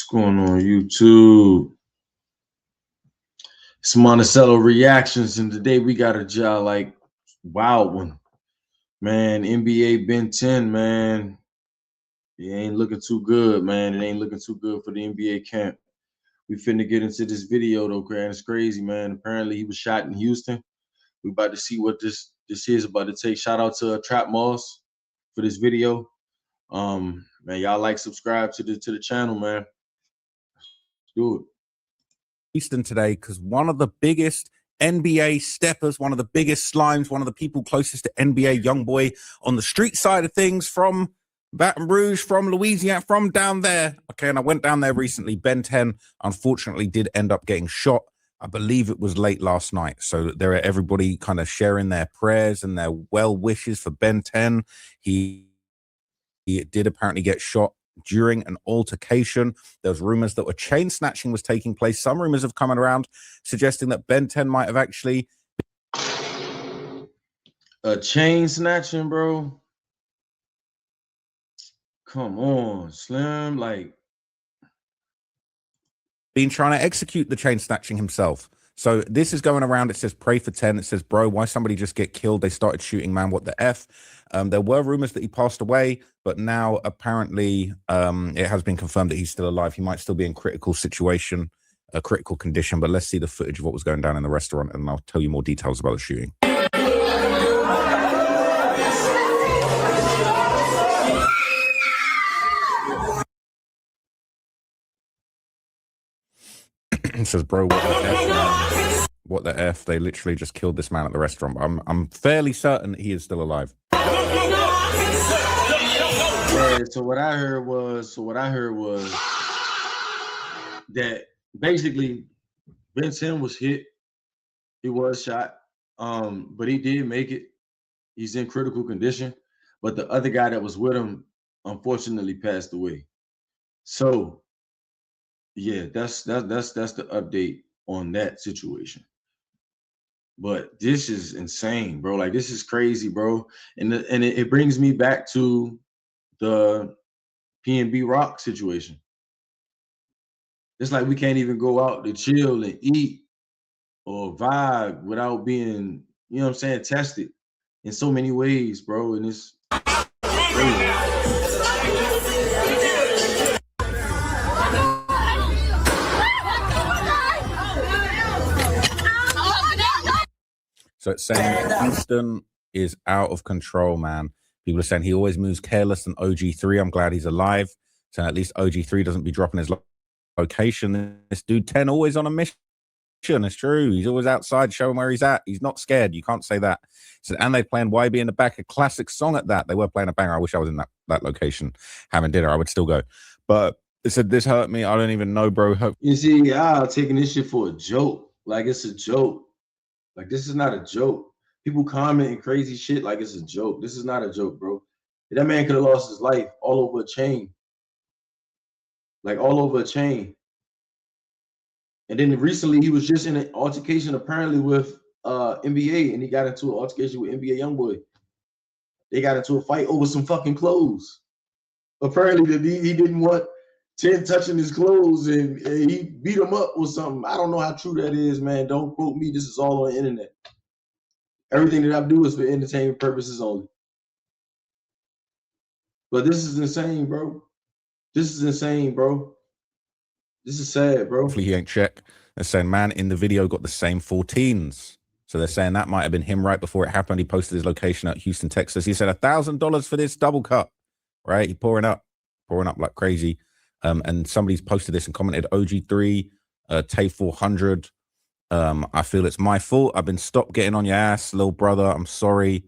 What's going on YouTube? It's Monticello Reactions, and today we got a job like wild one. Man, NBA Ben 10, man. It ain't looking too good, man. It ain't looking too good for the NBA camp. We finna get into this video though, man. It's crazy, man. Apparently he was shot in Houston. We about to see what this is about to take. Shout out to Trap Moss for this video. Man, y'all like, subscribe to the channel, man. Let's do it. Houston today, because one of the biggest NBA steppers, one of the biggest slimes, one of the people closest to NBA YoungBoy on the street side of things, from Baton Rouge, from Louisiana, from down there. Okay, and I went down there recently. Ben 10, unfortunately, did end up getting shot. I believe it was late last night. So there are everybody kind of sharing their prayers and their well wishes for Ben 10. He did apparently get shot during an altercation. There's rumors that a chain snatching was taking place. Some rumors have come around suggesting that Ben 10 might have actually a chain snatching, bro. Come on, Slim. Like, been trying to execute the chain snatching himself. So this is going around. It says pray for 10. It says, bro, why somebody just get killed? They started shooting, man. What the F? There were rumors that he passed away, but now apparently it has been confirmed that he's still alive. He might still be in critical situation, a critical condition, but let's see the footage of what was going down in the restaurant, and I'll tell you more details about the shooting. It says, bro, what the F, man? What the F? They literally just killed this man at the restaurant. I'm fairly certain that he is still alive. Yeah, so what I heard was that basically Ben 10 was hit. He was shot. But he did make it. He's in critical condition. But the other guy that was with him unfortunately passed away. So yeah, that's the update on that situation. But this is insane, bro. Like, this is crazy, bro. And it brings me back to the PNB Rock situation. It's like we can't even go out to chill and eat or vibe without being, you know what I'm saying, tested in so many ways, bro. And it's crazy. So it's saying Houston is out of control, man. People are saying he always moves careless than OG3. I'm glad he's alive. So at least OG3 doesn't be dropping his location. This dude 10 always on a mission. It's true. He's always outside showing where he's at. He's not scared. You can't say that. So, and they playing YB in the back, a classic song at that. They were playing a banger. I wish I was in that location having dinner. I would still go. But it said, this hurt me. I don't even know, bro. You see, y'all taking this shit for a joke. Like, it's a joke. Like, this is not a joke. People commenting crazy shit like it's a joke. This is not a joke, bro. That man could have lost his life all over a chain. Like, all over a chain. And then recently he was just in an altercation apparently with NBA, and he got into an altercation with NBA YoungBoy. They got into a fight over some fucking clothes. Apparently he didn't want 10 touching his clothes, and he beat him up or something. I don't know how true that is, man. Don't quote me. This is all on the internet. Everything that I do is for entertainment purposes only. But this is insane, bro. This is insane, bro. This is sad, bro. Hopefully he ain't check. They're saying, man, in the video got the same 14s. So they're saying that might have been him right before it happened. He posted his location at Houston, Texas. He said $1,000 for this double cup, right? He pouring up like crazy. And somebody's posted this and commented, OG3, Tay 400. I feel it's my fault. I've been stopped getting on your ass, little brother. I'm sorry.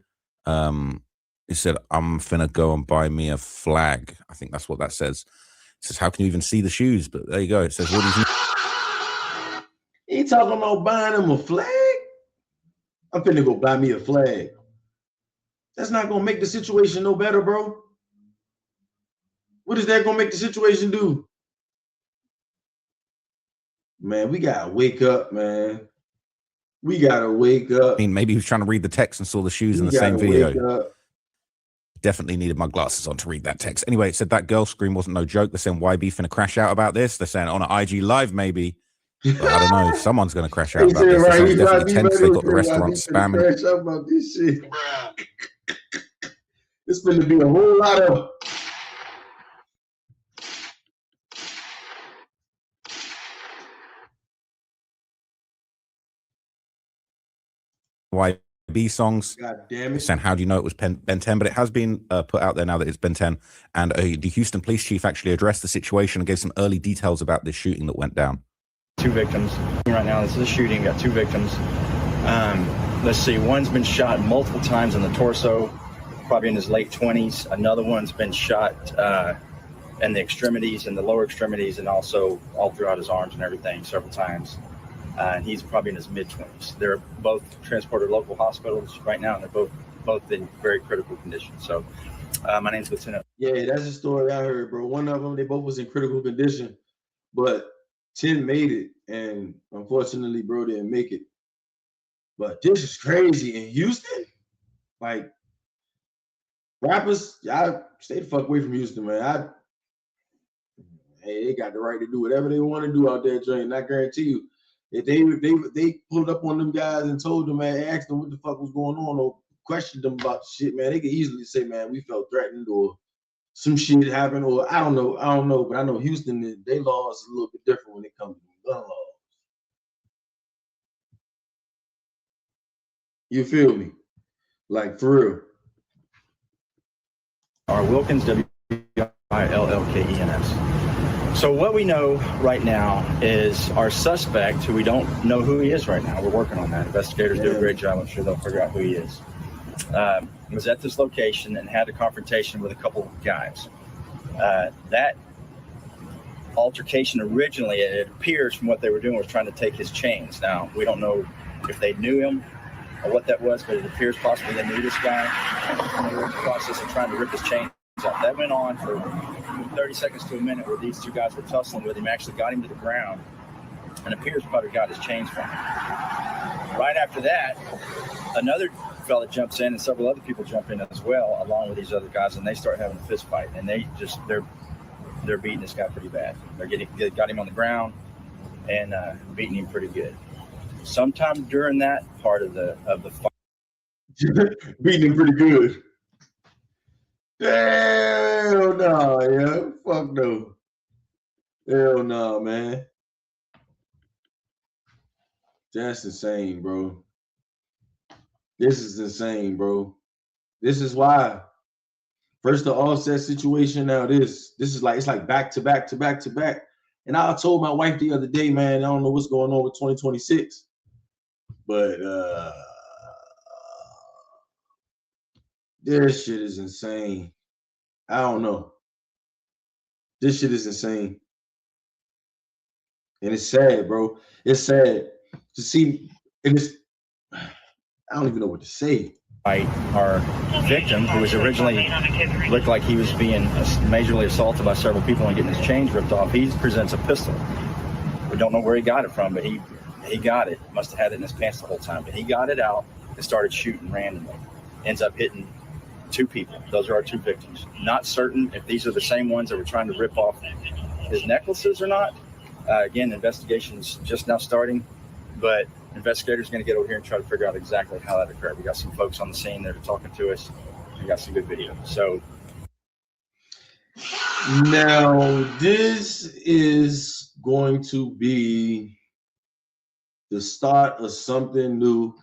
He said, I'm finna go and buy me a flag. I think that's what that says. It says, how can you even see the shoes? But there you go. It says, what do you He talking about buying him a flag? I'm finna go buy me a flag. That's not gonna make the situation no better, bro. What is that gonna make the situation do? Man, we gotta wake up, man. We gotta wake up. I mean, maybe he was trying to read the text and saw the shoes in the same video. Definitely needed my glasses on to read that text. Anyway, it said that girl scream wasn't no joke. They're saying YB finna crash out about this. They're saying on an IG live maybe. But I don't know if someone's going to crash out about this. Right, Someone's definitely tense. They got the restaurant spamming. Crash out about this shit. It's going to be a whole lot of. YB songs. God damn it. Saying, how do you know it was Ben 10? But it has been put out there now that it's Ben 10. And the Houston police chief actually addressed the situation and gave some early details about this shooting that went down. 2 victims. Right now, this is a shooting. Got 2 victims. Let's see. One's been shot multiple times in the torso, probably in his late 20s. Another one's been shot in the extremities, in the lower extremities, and also all throughout his arms and everything several times. And he's probably in his mid-20s. They're both transported to local hospitals right now, and they're both in very critical condition. So my name's Lieutenant. Yeah, that's the story I heard, bro. One of them, they both was in critical condition, but 10 made it, and unfortunately, bro didn't make it. But this is crazy in Houston. Like, rappers, y'all stay the fuck away from Houston, man. Hey, they got the right to do whatever they want to do out there, Johnny. And I guarantee you, if they pulled up on them guys and told them, man, asked them what the fuck was going on, or questioned them about the shit, man, they could easily say, man, we felt threatened, or some shit happened, or I don't know, but I know Houston, they laws a little bit different when it comes to gun laws. You feel me? Like, for real. R. Wilkins, W-I-L-L-K-E-N-S. So what we know right now is our suspect, who we don't know who he is right now. We're working on that. Investigators do a great job. I'm sure they'll figure out who he is. Was at this location and had a confrontation with a couple of guys. That altercation originally, it appears from what they were doing, was trying to take his chains. Now, we don't know if they knew him or what that was, but it appears possibly they knew this guy. And they were in the process of trying to rip his chains out. That went on for 30 seconds to a minute, where these 2 guys were tussling with him, actually got him to the ground, and appears probably got his chains from him. Right after that, another fella jumps in, and several other people jump in as well, along with these other guys, and they start having a fist fight, and they're beating this guy pretty bad. They got him on the ground and beating him pretty good. Sometime during that part of the fight, beating him pretty good. Hell no, yeah. Fuck no. Hell no, man. That's insane, bro. This is insane, bro. This is why. First the offset situation, now this is like, it's like back to back to back to back. And I told my wife the other day, man, I don't know what's going on with 2026, but this shit is insane. I don't know. This shit is insane. And it's sad, bro. It's sad to see, and it's, I don't even know what to say. Our victim, who was originally looked like he was being majorly assaulted by several people and getting his chains ripped off, he presents a pistol. We don't know where he got it from, but he got it. Must have had it in his pants the whole time. But he got it out and started shooting randomly. Ends up hitting 2 people. Those are our 2 victims. Not certain if these are the same ones that were trying to rip off his necklaces or not. Again, investigation's just now starting, but investigators are going to get over here and try to figure out exactly how that occurred. We got some folks on the scene that are talking to us. We got some good video. So now this is going to be the start of something new,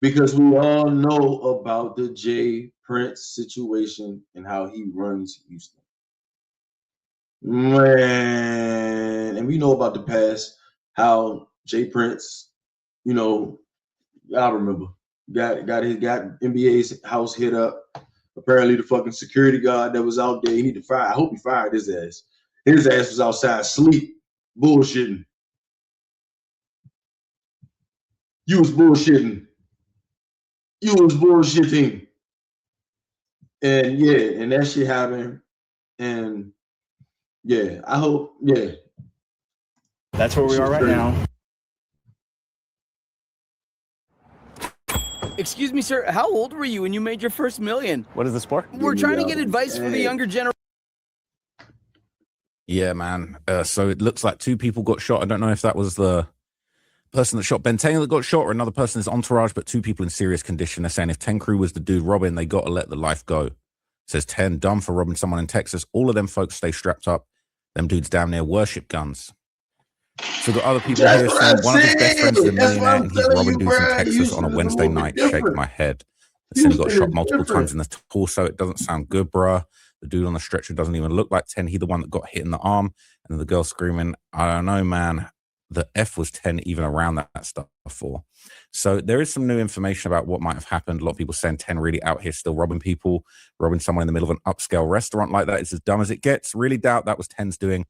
because we all know about the Jay Prince situation and how he runs Houston. Man, and we know about the past, how Jay Prince, you know, I remember, got NBA's house hit up. Apparently the fucking security guard that was out there, he need to fire. I hope he fired his ass. His ass was outside asleep, bullshitting. You was bullshitting. You was bullshitting. And yeah, and that shit happened. And yeah, I hope, yeah. That's where we are right now. Excuse me, sir. How old were you when you made your first million? What is this for? We're trying to get advice for the younger generation. Yeah, man. So it looks like 2 people got shot. I don't know if that was the person that shot Ben 10 that got shot or another person in his entourage, but 2 people in serious condition. They're saying if 10 Crew was the dude robbing, they got to let the life go. It says 10 dumb for robbing someone in Texas. All of them folks stay strapped up. Them dudes down there worship guns. So the other people here saying one of his best friends is a millionaire and he's robbing dudes in Texas on a Wednesday night. Shake my head. They said he got shot multiple times in the torso. It doesn't sound good, bruh. The dude on the stretcher doesn't even look like 10. He the one that got hit in the arm. And then the girl screaming, I don't know, man. The F was 10 even around that stuff before. So there is some new information about what might have happened. A lot of people saying 10 really out here still robbing people, robbing someone in the middle of an upscale restaurant like that. It's as dumb as it gets. Really doubt that was 10's doing.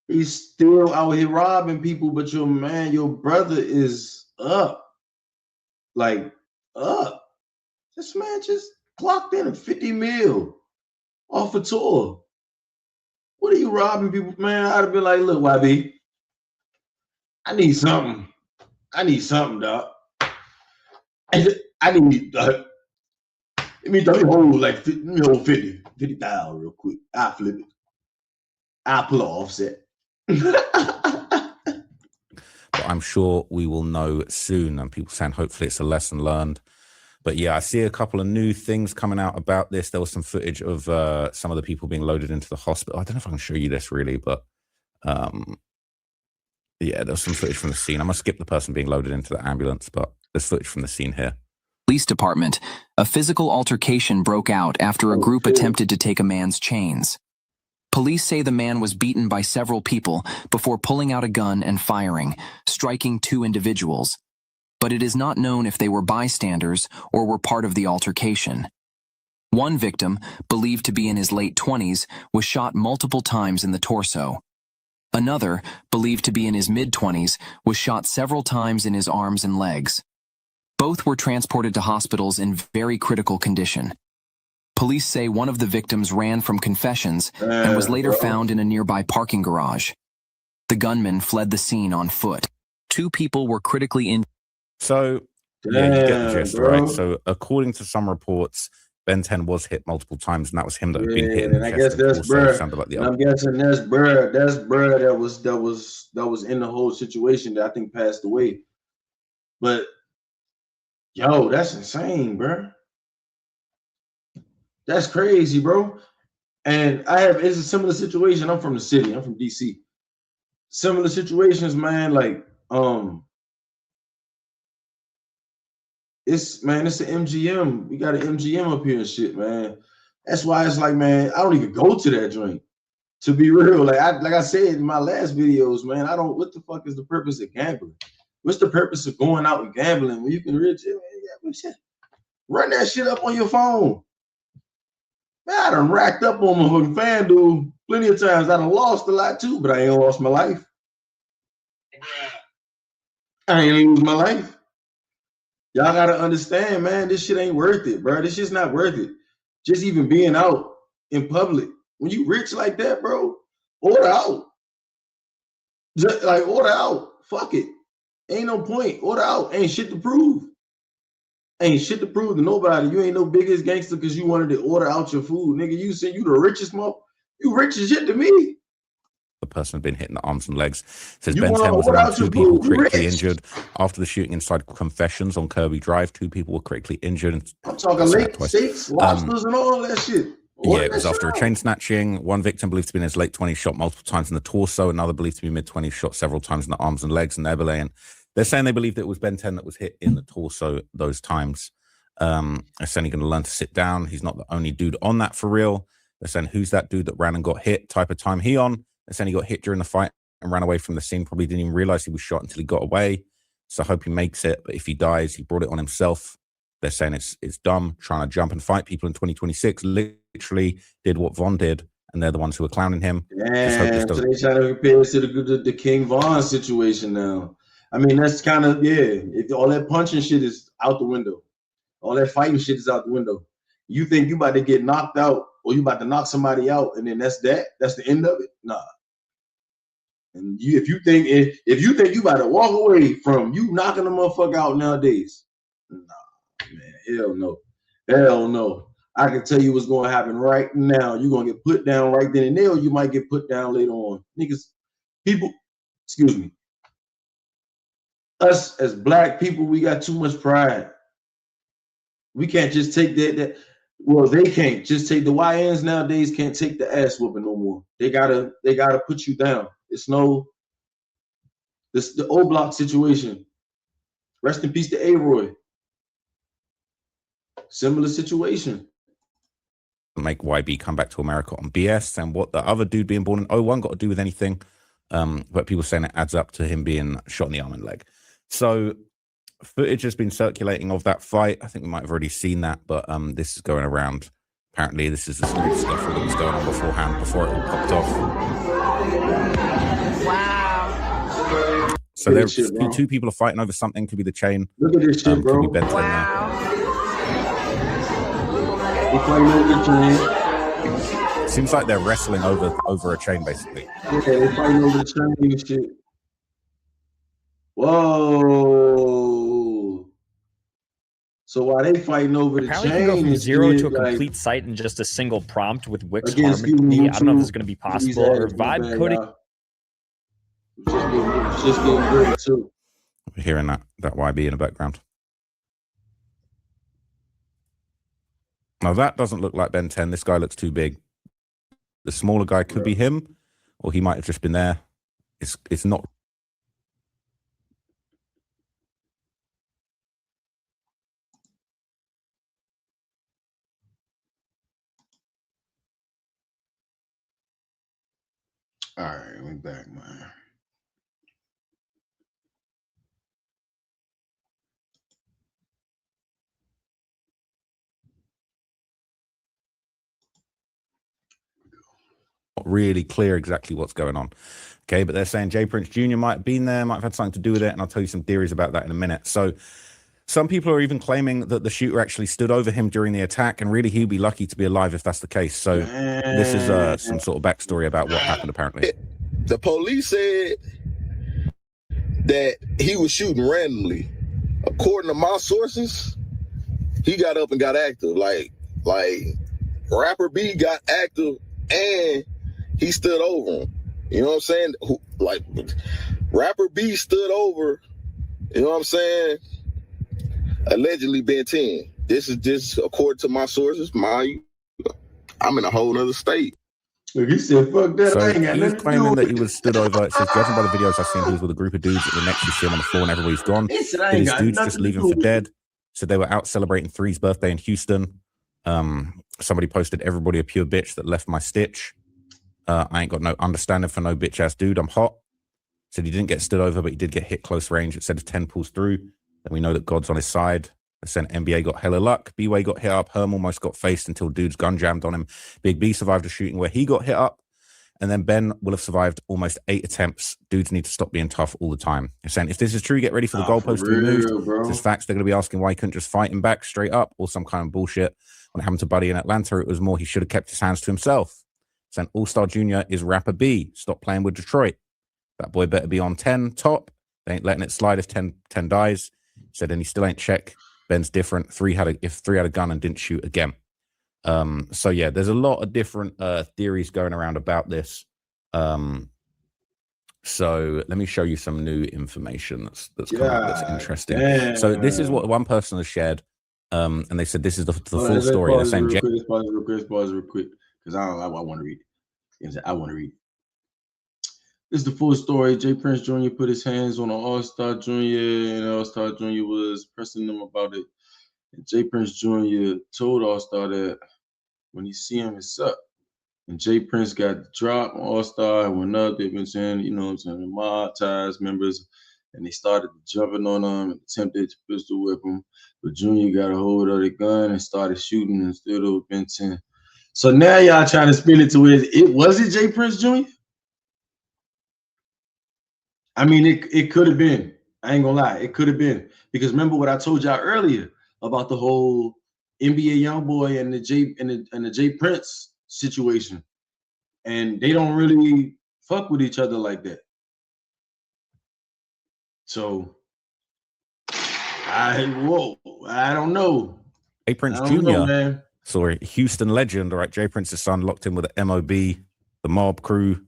He's still out here robbing people, but your brother is up. Like, up. This man just clocked in a 50 mil off a tour. What are you robbing people, man? I'd have been like, look, YB, I need something. Dog. I need, let me hold like 50,000 real quick. I'll flip it. I'll pull an offset. But I'm sure we will know soon. And people saying hopefully it's a lesson learned. But yeah, I see a couple of new things coming out about this. There was some footage of some of the people being loaded into the hospital. I don't know if I can show you this really, but yeah, there's some footage from the scene. I'm going to skip the person being loaded into the ambulance, but there's footage from the scene here. Police department, a physical altercation broke out after a group attempted to take a man's chains. Police say the man was beaten by several people before pulling out a gun and firing, striking 2 individuals. But it is not known if they were bystanders or were part of the altercation. One victim, believed to be in his late 20s, was shot multiple times in the torso. Another, believed to be in his mid-20s, was shot several times in his arms and legs. Both were transported to hospitals in very critical condition. Police say one of the victims ran from confessions and was later found in a nearby parking garage. The gunman fled the scene on foot. 2 people were critically injured. So, yeah, you get the gist, right? So, according to some reports, Ben 10 was hit multiple times, and that was him that had been hit. And I guess that's bruh. I'm guessing that's bruh. That's bruh that was in the whole situation that I think passed away. But yo, that's insane, bruh. That's crazy, bro. And it's a similar situation. I'm from the city. I'm from DC. Similar situations, man. Like, it's the MGM. We got an MGM up here and shit, man. That's why it's like, man, I don't even go to that joint. To be real, like I said in my last videos, man, what the fuck is the purpose of gambling? What's the purpose of going out and gambling when you can really run that shit up on your phone? Man, I done racked up on my fucking FanDuel plenty of times. I done lost a lot too, but I ain't lost my life. I ain't lose my life. Y'all gotta understand, man, this shit ain't worth it, bro. This shit's not worth it. Just even being out in public. When you rich like that, bro, order out. Just like order out. Fuck it. Ain't no point. Order out. Ain't shit to prove. Ain't shit to prove to nobody. You ain't no biggest gangster because you wanted to order out your food. Nigga, you said you the richest you rich as shit to me. The person had been hit in the arms and legs. It says Ben 10 was around 2 people critically injured after the shooting inside Confessions on Kirby Drive. 2 people were critically injured. I'm talking lake steaks, lobsters, and all that shit. Yeah, it was after a chain snatching. One victim believed to be in his late 20s shot multiple times in the torso. Another believed to be mid-20s shot several times in the arms and legs. And they're saying they believe that it was Ben 10 that was hit in the torso those times. They're saying he's going to learn to sit down. He's not the only dude on that for real. They're saying who's that dude that ran and got hit, type of time he on. They're saying he got hit during the fight and ran away from the scene. Probably didn't even realize he was shot until he got away. So I hope he makes it. But if he dies, he brought it on himself. They're saying it's dumb trying to jump and fight people in 2026. Literally did what Von did, and they're the ones who are clowning him. Yeah, so they trying to compare it to the King Von situation now. I mean, that's kind of, if all that punching shit is out the window. All that fighting shit is out the window. You think you about to get knocked out or you about to knock somebody out and then that's the end of it? Nah. And if you think you about to walk away from you knocking the motherfucker out nowadays, nah, man, hell no. I can tell you what's going to happen right now. You're going to get put down right then and there, or you might get put down later on. Niggas, people, excuse me. Us as black people, we got too much pride. We can't just take that. Well, they can't just take the YNs nowadays. Can't take the ass whooping no more. They gotta put you down. It's the O Block situation. Rest in peace to A-Roy. Similar situation. Make YB come back to America on BS, and what the other dude being born in 01 got to do with anything. But people saying it adds up to him being shot in the arm and leg. So footage has been circulating of that fight. I think we might have already seen that, but this is going around. Apparently, this is the street stuff that was going on beforehand, before it all popped off. Wow. So there's two people are fighting over something. Could be the chain. Look at this shit, bro. Could be Ben 10 Wow. They fighting over the chain. Seems like they're wrestling over a chain, basically. Yeah, they fighting over the chain and shit. Whoa. So while they fighting over the Apparently, chain, you can go from and 0 shit, to a like, complete site in just a single prompt with Wix again, excuse me, Harmony. I don't know if YouTube, this is going to be please possible. Or ask me, Vibe man, coding. y'all. It's just getting good too. We're hearing that YB in the background. Now that doesn't look like Ben 10. This guy looks too big. The smaller guy could be him, or he might have just been there. It's not. All right, we back, man. Not really clear exactly what's going on. Okay, but they're saying Jay Prince Jr. might have been there, might have had something to do with it, and I'll tell you some theories about that in a minute. So some people are even claiming that the shooter actually stood over him during the attack, and really he'd be lucky to be alive if that's the case. So this is some sort of backstory about what happened, apparently. The police said that he was shooting randomly. According to my sources, he got up and got active. Like Rapper B got active and he stood over him. You know what I'm saying? Like Rapper B stood over, you know what I'm saying? Allegedly Ben 10. This is just according to my sources. I'm in a whole other state. Look, he said, "Fuck that." So I ain't got he's nothing to claiming do that with he was stood over. It says, judging by the videos I've seen, he was with a group of dudes. At the next, you see him on the floor and everybody's gone. He said, "I Did ain't his got dudes nothing just to leave do him for with it." dead? So they were out celebrating Three's birthday in Houston. Somebody posted, "Everybody a pure bitch that left my stitch. I ain't got no understanding for no bitch ass dude. I'm hot." Said he didn't get stood over, but he did get hit close range. It said if 10 pulls through, then we know that God's on his side. They said NBA got hella luck. B-Way got hit up. Herm almost got faced until dudes gun jammed on him. Big B survived a shooting where he got hit up. And then Ben will have survived almost 8 attempts. Dudes need to stop being tough all the time. They're saying if this is true, get ready for the goalpost to be moved. Bro. If it's facts, they're going to be asking why he couldn't just fight him back straight up or some kind of bullshit. When it happened to Buddy in Atlanta, it was more he should have kept his hands to himself. Saying All-Star Jr. is Rapper B. Stop playing with Detroit. That boy better be on 10 top. They ain't letting it slide if 10 dies. Said, and he still ain't check. Ben's different. If 3 had a gun and didn't shoot again. So yeah, there's a lot of different theories going around about this. So let me show you some new information that's come out that's interesting. Damn. So this is what one person has shared, and they said this is the full story. They're saying Pause real quick, because I want to read it. I want to read it. This is the full story. Jay Prince Jr. put his hands on an All-Star Jr. and All-Star Jr. was pressing them about it. And Jay Prince Jr. told All-Star that when he see him, it's up. And Jay Prince got the drop on All-Star and went up. They've been saying, you know what I'm saying, the mob ties members, and they started jumping on him and attempted to pistol whip him. But Junior got a hold of the gun and started shooting and stood over Ben 10. So now y'all trying to spin it to where was it Jay Prince Jr.? I mean, it could have been. I ain't gonna lie, it could have been. Because remember what I told y'all earlier about the whole NBA YoungBoy and the Jay Prince situation, and they don't really fuck with each other like that. So I don't know. Jay Prince I don't Jr. know, man. So a Houston legend, all right? Jay Prince's son locked in with the MOB, the mob crew.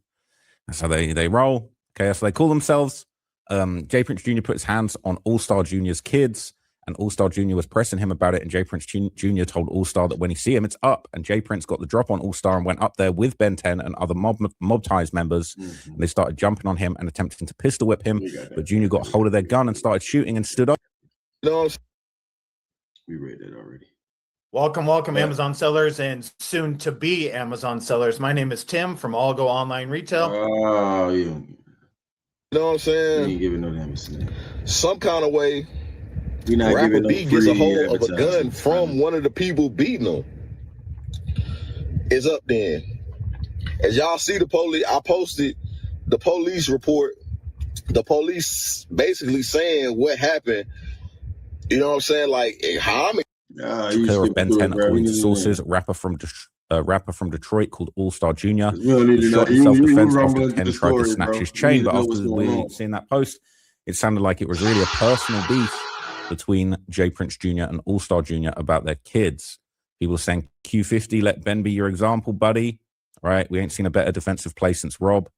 That's how they roll. Okay, so they call themselves. Jay Prince Jr. put his hands on All-Star Jr.'s kids, and All-Star Jr. was pressing him about it, and Jay Prince Jr. told All-Star that when he see him, it's up. And Jay Prince got the drop on All-Star and went up there with Ben 10 and other mob ties members, and they started jumping on him and attempting to pistol whip him, but Jr. got hold of their gun and started shooting and stood up. No, we read that already. Welcome, Amazon sellers and soon to be Amazon sellers. My name is Tim from All Go Online Retail. Oh, yeah. You know what I'm saying? You ain't giving no damn snap. Some kind of way, not Rapper B gets a hold of a gun advertising. from one of the people beating him. It's up then. As y'all see the police, I posted the police report. The police basically saying what happened. You know what I'm saying? Like, how many? Clear of Ben 10, according to sources, rapper from Detroit called All-Star Jr. shot in self-defense after 10 tried to snatch his chain. But after we seen that post, it sounded like it was really a personal beef between Jay Prince Jr. and All-Star Jr. about their kids. People were saying, Q50, let Ben be your example, buddy. Right? We ain't seen a better defensive play since Rob.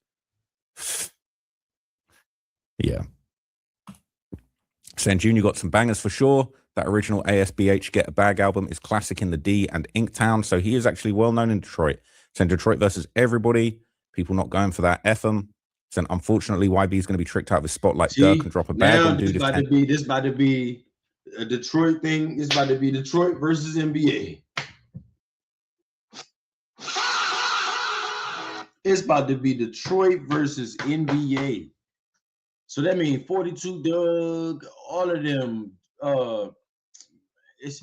Yeah. Saying Jr. got some bangers for sure. That original ASBH Get a Bag album is classic in the D and Inktown. So he is actually well known in Detroit. Saying Detroit versus everybody. People not going for that. F them. Saying unfortunately YB is going to be tricked out of his spot like Dirk and drop a bag and do this about to be a Detroit thing. It's about to be Detroit versus NBA. It's about to be Detroit versus NBA. So that means 42 Doug, all of them. It's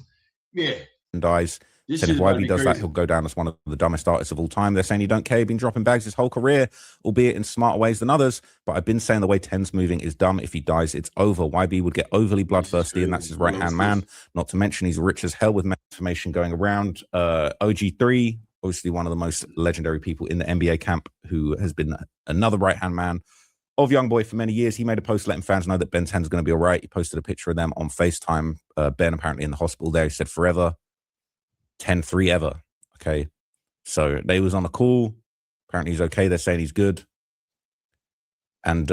dies. Saying if YB does that, he'll go down as one of the dumbest artists of all time. They're saying he don't care. He's been dropping bags his whole career, albeit in smarter ways than others. But I've been saying the way 10's moving is dumb. If he dies, it's over. YB would get overly bloodthirsty, and that's his right-hand man. Not to mention he's rich as hell with information going around. OG3, obviously one of the most legendary people in the NBA camp, who has been another right-hand man of Youngboy for many years. He made a post letting fans know that Ben 10's going to be all right. He posted a picture of them on FaceTime. Ben apparently in the hospital there. He said forever. 10-3 ever. Okay. So they was on a call. Apparently he's okay. They're saying he's good. And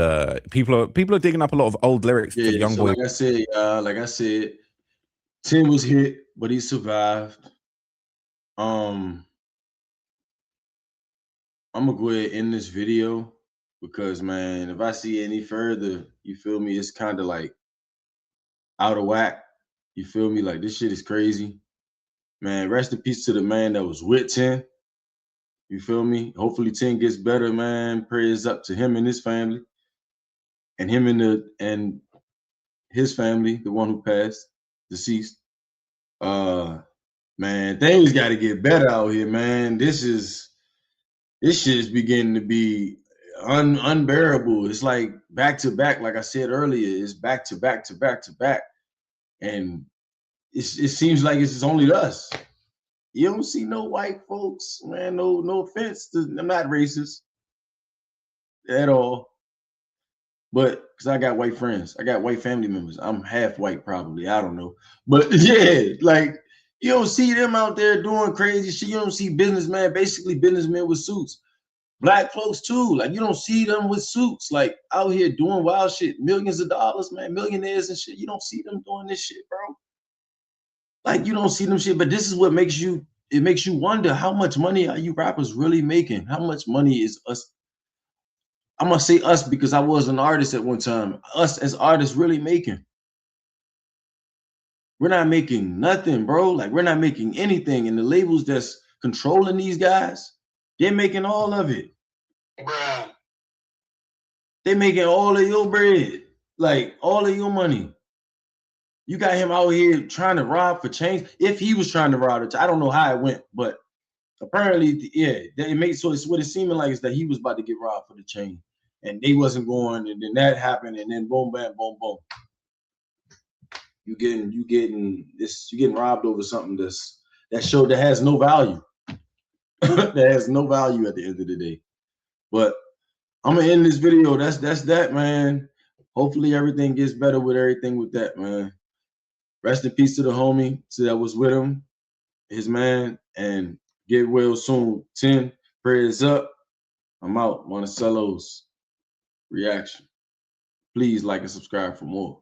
people are digging up a lot of old lyrics for Youngboy. So like I said, Tim was hit, but he survived. I'm gonna go ahead and end this video because, man, if I see any further, you feel me, it's kind of like out of whack. You feel me? Like, this shit is crazy. Man, rest in peace to the man that was with 10. You feel me? Hopefully 10 gets better, man. Prayers up to him and his family. And him and his family, the one who passed, deceased. Man, things got to get better out here, man. This shit is beginning to be unbearable. It's like back to back, like I said earlier, it's back to back to back to back. And it seems like it's only us. You don't see no white folks, man. No offense. I'm not racist at all. But because I got white friends, I got white family members. I'm half white, probably. I don't know. But yeah, like, you don't see them out there doing crazy shit. You don't see businessmen with suits. Black folks too. Like, you don't see them with suits, like out here doing wild shit, millions of dollars, man, millionaires and shit. You don't see them doing this shit, bro. Like, you don't see them shit. But this is what makes you wonder, how much money are you rappers really making? How much money is us? I'm gonna say us because I was an artist at one time. Us as artists really making? We're not making nothing, bro. Like, we're not making anything. And the labels that's controlling these guys, they're making all of it. Bruh. They making all of your bread, like all of your money. You got him out here trying to rob for change. If he was trying to rob it, I don't know how it went, but apparently, yeah, it made so it's what it's seeming like is that he was about to get robbed for the chain, and they wasn't going, and then that happened, and then boom, bam, boom, boom. You getting robbed over something that has no value. That has no value at the end of the day. But I'm gonna end this video. That's that, man. hopefully everything gets better with everything with that, man. Rest in peace to the homie that was with him, his man, and get well soon. 10, prayers up. I'm out. MONICELLO'S reaction. Please like and subscribe for more.